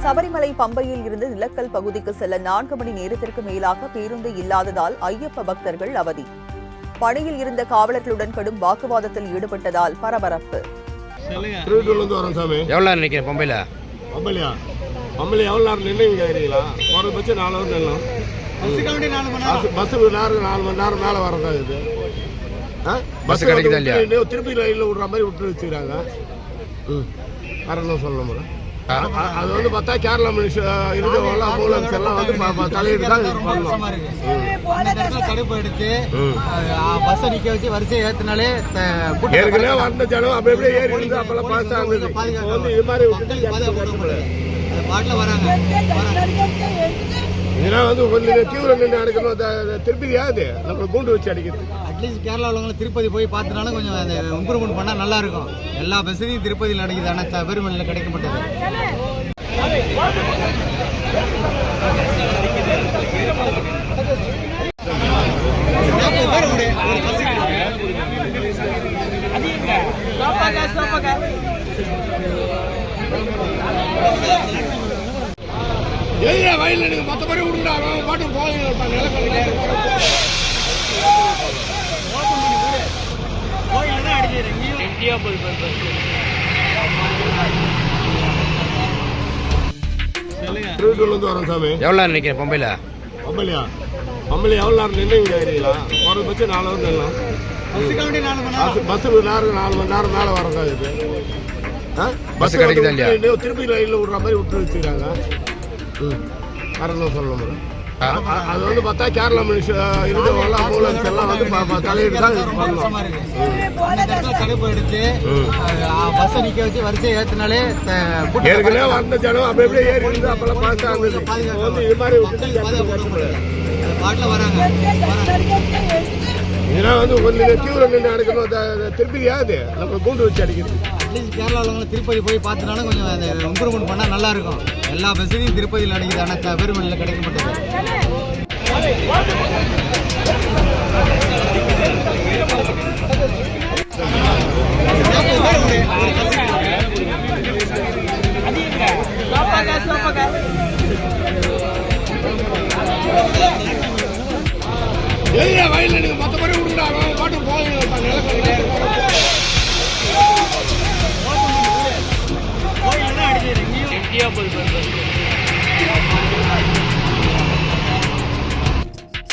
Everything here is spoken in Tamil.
சபரிமலை பம்பையில் இருந்து நிலக்கல் பகுதிக்கு செல்ல 4 மணி நேரத்திற்கு மேலாக பேருந்து இல்லாததால் ஐயப்ப பக்தர்கள் அவதி. பணியில் இருந்த காவலர்களுடன் கடும் வாக்குவாதத்தில் ஈடுபட்டதால் பரபரப்பு. திருப்பி லைன்ல விடுற மாதிரி விட்டு வச்சுக்கிறாங்க. அது வந்து பார்த்தா கேரளா இருக்கிறவங்க ஆம்புலன்ஸ் எல்லாம் வந்து தலையிட்டு தான் தடுப்பு எடுத்து பஸ் நிக்க வச்சு வரிசையை ஏத்தினாலே ஏற்கனவே வந்த ஜனம் அப்படி எப்படியே ஏறி இருந்து அப்பெல்லாம் பாசா இருந்தது. இது மாதிரி பாட்டில் வராங்க. இதெல்லாம் வந்து கொஞ்சம் தீவிரம் நின்று அடிக்கணும். திருப்பதி ஆகுது நம்ம கூண்டு வச்சு அடிக்கிறது. அட்லீஸ்ட் கேரளாவில் உள்ளவங்க திருப்பதி போய் பார்த்துனாலும் கொஞ்சம் அந்த இம்ப்ரூவ்மெண்ட் பண்ணால் நல்லா இருக்கும். எல்லா பஸ்ஸையும் திருப்பதியில் அடிக்குது, ஆனால் சபரிமலையில் கிடைக்க மாட்டேது. வயலில் எனக்கு மொத்த மாதிரி விடுங்க பாட்டு வரோம் சாமி. எவ்வளோ நினைக்கிறேன் பம்பையில பம்பையில எவ்வளோ நேரம் நின்று இங்கே ஏறிக்கலாம். குறைஞ்சபட்சம் 4 ஹவர் நில்லாம். பஸ் 4 மணி நேரம் மேலே வரதா இது. பஸ் கிடைக்குதா இல்லையா? திருப்பி லைன்ல விடுற மாதிரி விட்டு வச்சுக்கிறாங்க. சொல்லணும். அது வந்து பார்த்தா கேரளா இருக்கிறவங்க ஆம்புலன்ஸ் எல்லாம் வந்து தலையிட்டு தான் தடுப்பு எடுத்து பஸ் நிக்க வச்சு வரிசையை ஏத்தினாலே ஏற்கனவே வந்த ஜனம் அப்படி எப்படியே ஏறி இருந்து அப்பெல்லாம் பாசா இருந்தது. இது மாதிரி பாட்டில் வராங்க. இதெல்லாம் வந்து கொஞ்சம் தீவிரம் நின்று அடிக்கணும். திருப்பதி ஆகுது நம்ம கூண்டு வச்சு அடிக்கிறது. அட்லீஸ்ட் கேரளாவில் உள்ளவங்க திருப்பதி போய் பார்த்துனாலும் கொஞ்சம் அந்த இம்ப்ரூவ்மெண்ட் பண்ணால் நல்லா இருக்கும். எல்லா பஸ்ஸையும் திருப்பதியில் அடிக்குது, ஆனால் சபரிமலையில் கிடைக்க மாட்டேது.